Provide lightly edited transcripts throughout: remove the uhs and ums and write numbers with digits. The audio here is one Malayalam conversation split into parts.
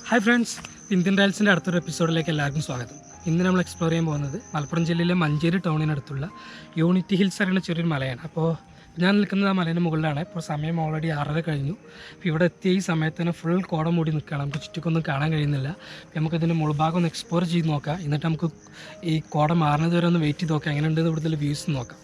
ഹായ് ഫ്രണ്ട്സ്, ഇന്ത്യൻ റയൽസിൻ്റെ അടുത്തൊരു എപ്പിസോഡിലേക്ക് എല്ലാവർക്കും സ്വാഗതം. ഇന്ന് നമ്മൾ എക്സ്പ്ലോർ ചെയ്യാൻ പോകുന്നത് മലപ്പുറം ജില്ലയിലെ മഞ്ചേരി ടൗണിനടുത്തുള്ള യൂണിറ്റി ഹിൽസ് പറയുന്ന ചെറിയൊരു മലയാണ്. അപ്പോൾ ഞാൻ നിൽക്കുന്നത് ആ മലേൻ്റെ മുകളിലാണ്. ഇപ്പോൾ സമയം ഓൾറെഡി 6:30 കഴിഞ്ഞു. അപ്പോൾ ഇവിടെ എത്തിയ ഈ സമയത്ത് തന്നെ ഫുൾ കോട മൂടി നിൽക്കുകയാണ്. നമുക്ക് ചുറ്റിക്കൊന്നും കാണാൻ കഴിയുന്നില്ല. അപ്പോൾ നമുക്കിതിൻ്റെ മുൾഭാഗം ഒന്ന് എക്സ്പ്ലോർ ചെയ്ത് നോക്കാം. എന്നിട്ട് നമുക്ക് ഈ കോട മാറുന്നത് വരെ ഒന്ന് വെയിറ്റ് ചെയ്ത് നോക്കാം. എങ്ങനെയുണ്ട് ഇവിടുത്തെ വ്യൂസ് നോക്കാം.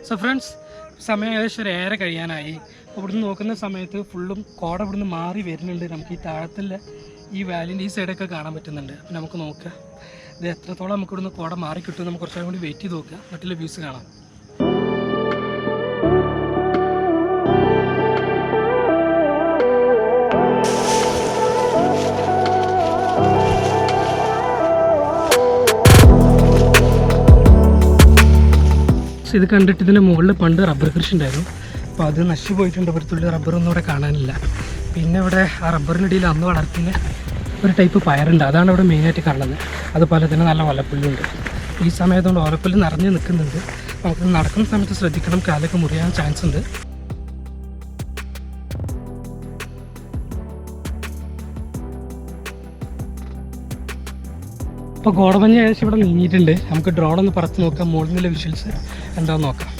സോ ഫ്രണ്ട്സ്, സമയം ഏകദേശം ഒരു 7:30 കഴിയാനായി. അപ്പോൾ ഇവിടുന്ന് നോക്കുന്ന സമയത്ത് ഫുള്ളും കോട ഇവിടുന്ന് മാറി വരുന്നുണ്ട്. നമുക്ക് ഈ താഴത്തുള്ള ഈ വാലിൻ്റെ ഈ സൈഡൊക്കെ കാണാൻ പറ്റുന്നുണ്ട്. അപ്പോൾ നമുക്ക് നോക്കാം ഇത് എത്രത്തോളം നമുക്ക് ഇവിടുന്ന് കോട മാറി കിട്ടും. നമുക്ക് കുറച്ചും കൂടി വെയിറ്റ് ചെയ്ത് നോക്കുക, മറ്റുള്ള വ്യൂസ് കാണാം. ഇത് കണ്ടിട്ട് ഇതിൻ്റെ മുകളിൽ പണ്ട് റബ്ബർ കൃഷി ഉണ്ടായിരുന്നു. അപ്പോൾ അത് നശിച്ചു പോയിട്ടുണ്ട്. ഇവിടുത്തെ റബ്ബറൊന്നും ഇവിടെ കാണാനില്ല. പിന്നെ ഇവിടെ ആ റബ്ബറിനിടയിൽ അന്ന് വളർത്തുന്ന ഒരു ടൈപ്പ് പയറുണ്ട്, അതാണ് ഇവിടെ മെയിനായിട്ട് കാണുന്നത്. അതുപോലെ തന്നെ നല്ല ഓലപ്പുല്ലുണ്ട്. ഈ സമയത്തുകൊണ്ട് ഓലപ്പുല്ല് നിറഞ്ഞ് നിൽക്കുന്നുണ്ട്. നമുക്ക് നടക്കുന്ന സമയത്ത് ശ്രദ്ധിക്കണം, കാലൊക്കെ മുറിയാൻ ചാൻസ് ഉണ്ട്. അപ്പോൾ കോടമഞ്ഞ് ഏകദേശം ഇവിടെ നീങ്ങിയിട്ടുണ്ട്. നമുക്ക് ഡ്രോൺ ഒന്ന് പറത്ത് നോക്കാം, മുകളിൽ നിന്നുള്ള വിഷ്വൽസ് എന്താണെന്ന് നോക്കാം.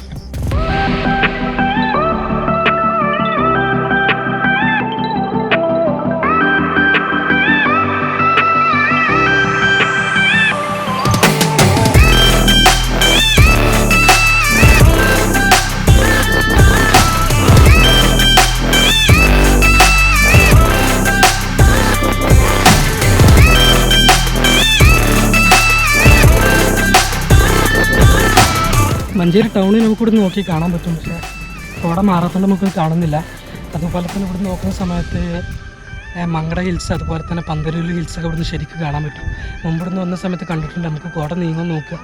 മഞ്ചേരി ടൗണിൽ നമുക്കിവിടെ നോക്കി കാണാൻ പറ്റും, പക്ഷേ കോട മാറാത്തോണ്ട് നമുക്ക് കാണുന്നില്ല. അതുപോലെ തന്നെ ഇവിടെ നോക്കുന്ന സമയത്ത് മങ്കട ഹിൽസ്, അതുപോലെ തന്നെ പന്തലൂർ ഹിൽസൊക്കെ ഇവിടുന്ന് ശരിക്കും കാണാൻ പറ്റും. മുമ്പ് ഇവിടുന്ന് വന്ന സമയത്ത് കണ്ടിട്ടുണ്ട്. നമുക്ക് കോട നീങ്ങാൻ നോക്കുക.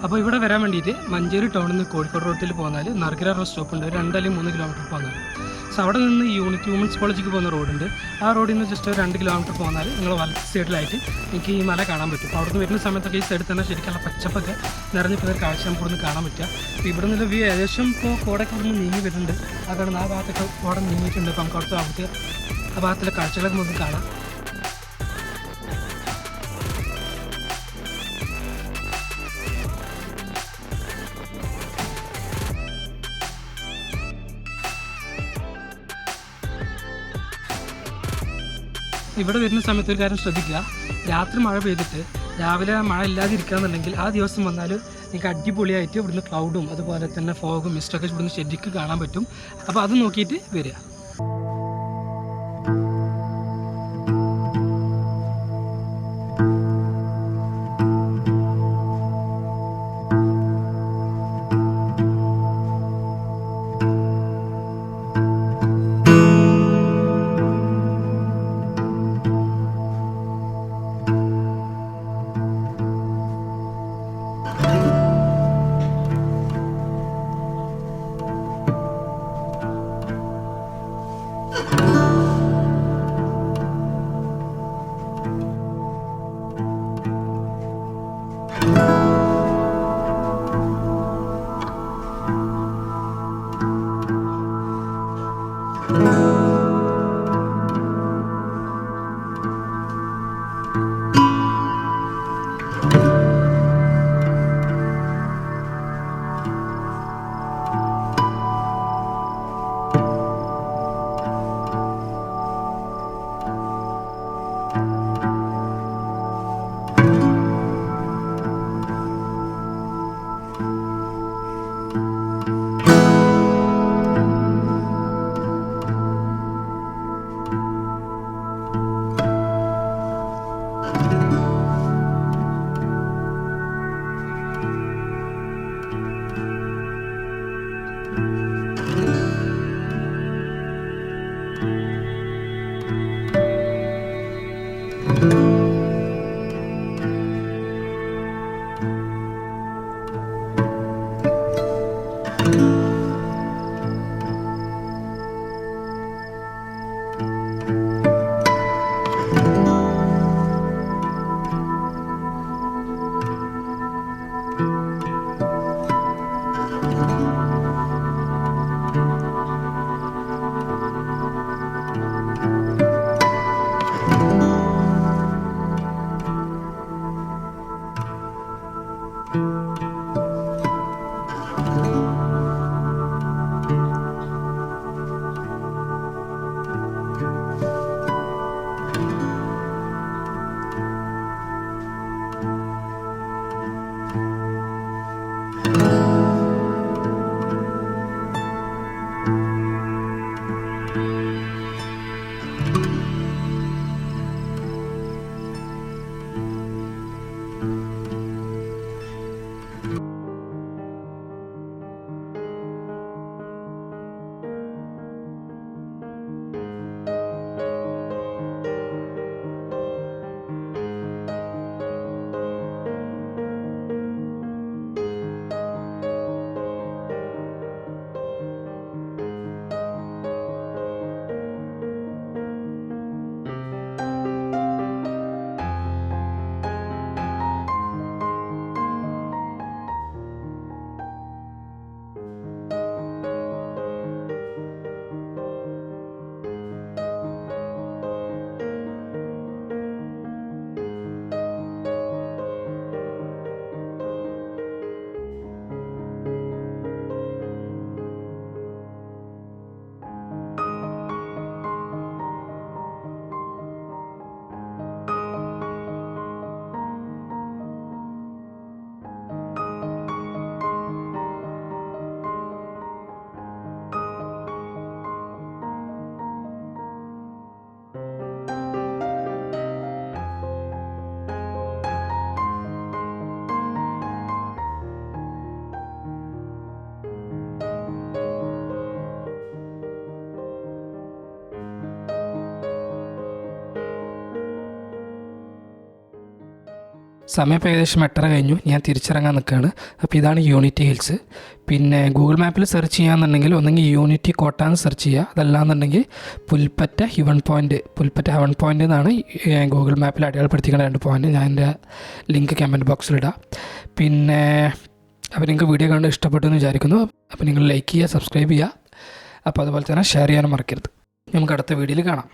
അപ്പോൾ ഇവിടെ വരാൻ വേണ്ടിയിട്ട് മഞ്ചേരി ടൗണിൽ നിന്ന് കോഴിക്കോട് റോഡിൽ പോന്നാൽ നർഗര റോഡ് സ്റ്റോപ്പ് ഉണ്ട്, 2 അല്ലെങ്കിൽ 3 കിലോമീറ്റർ പോന്നാൽ. സോ അവിടെ നിന്ന് യൂണിറ്റ് വുമൻസ് കോളേജിലേക്ക് പോകുന്ന റോഡുണ്ട്. ആ റോഡിൽ നിന്ന് ജസ്റ്റ് 2 കിലോമീറ്റർ പോന്നാൽ നിങ്ങൾ വലത്ത് സൈഡിലായിട്ട് എനിക്ക് ഈ മല കാണാൻ പറ്റും. അപ്പോൾ അവിടുന്ന് വരുന്ന സമയത്തൊക്കെ ഈ സൈഡിൽ തന്നെ ശരിക്കുള്ള പച്ചപ്പൊക്കെ നിറഞ്ഞിട്ടുള്ള കാഴ്ച നമുക്ക് ഇവിടുന്ന് കാണാൻ പറ്റുക. അപ്പോൾ ഇവിടെ നിന്നുള്ള വ്യൂ ഏകദേശം ഇപ്പോൾ കോടയൊക്കെ ഇവിടുന്ന് നീങ്ങി വരുന്നുണ്ട്. അതാണ് ആ ഭാഗത്തൊക്കെ കോട നീങ്ങിയിട്ടുണ്ട്. അപ്പോൾ നമുക്ക് അവിടുത്തെ ആ ഭാഗത്തിലെ കാഴ്ചകളൊക്കെ നമുക്ക് കാണാം. ഇവിടെ വരുന്ന സമയത്ത് ഒരു കാര്യം ശ്രദ്ധിക്കുക, രാത്രി മഴ പെയ്തിട്ട് രാവിലെ മഴ ഇല്ലാതിരിക്കുക എന്നുണ്ടെങ്കിൽ ആ ദിവസം വന്നാൽ നിങ്ങൾക്ക് അടിപൊളിയായിട്ട് ഇവിടുന്ന് ക്ലൗഡും അതുപോലെ തന്നെ ഫോഗും മിസ്റ്റൊക്കെ ഇവിടുന്ന് ശരിക്കും കാണാൻ പറ്റും. അപ്പോൾ അത് നോക്കിയിട്ട് വരിക. സമയം ഇപ്പോൾ ഏകദേശം 8:30 കഴിഞ്ഞു. ഞാൻ തിരിച്ചിറങ്ങാൻ നിൽക്കുകയാണ്. അപ്പോൾ ഇതാണ് യൂണിറ്റി ഹിൽസ്. പിന്നെ ഗൂഗിൾ മാപ്പിൽ സെർച്ച് ചെയ്യാന്നുണ്ടെങ്കിൽ ഒന്നെങ്കിൽ യൂണിറ്റി കോട്ടാന്ന് സെർച്ച് ചെയ്യുക, അതല്ലാന്നുണ്ടെങ്കിൽ പുൽപ്പറ്റ ഹെവൻ പോയിൻ്റ് എന്നാണ് ഗൂഗിൾ മാപ്പിൽ അടയാളപ്പെടുത്തിക്കുന്ന 2 പോയിൻ്റ്. ഞാൻ എൻ്റെ ലിങ്ക് കമൻറ്റ് ബോക്സിലിടാം. പിന്നെ അപ്പോൾ നിങ്ങൾക്ക് വീഡിയോ കണ്ട് ഇഷ്ടപ്പെട്ടു എന്ന് വിചാരിക്കുന്നു. അപ്പോൾ നിങ്ങൾ ലൈക്ക് ചെയ്യുക, സബ്സ്ക്രൈബ് ചെയ്യുക. അപ്പോൾ അതുപോലെ തന്നെ ഷെയർ ചെയ്യാനും മറക്കരുത്. നമുക്ക് അടുത്ത വീഡിയോയിൽ കാണാം.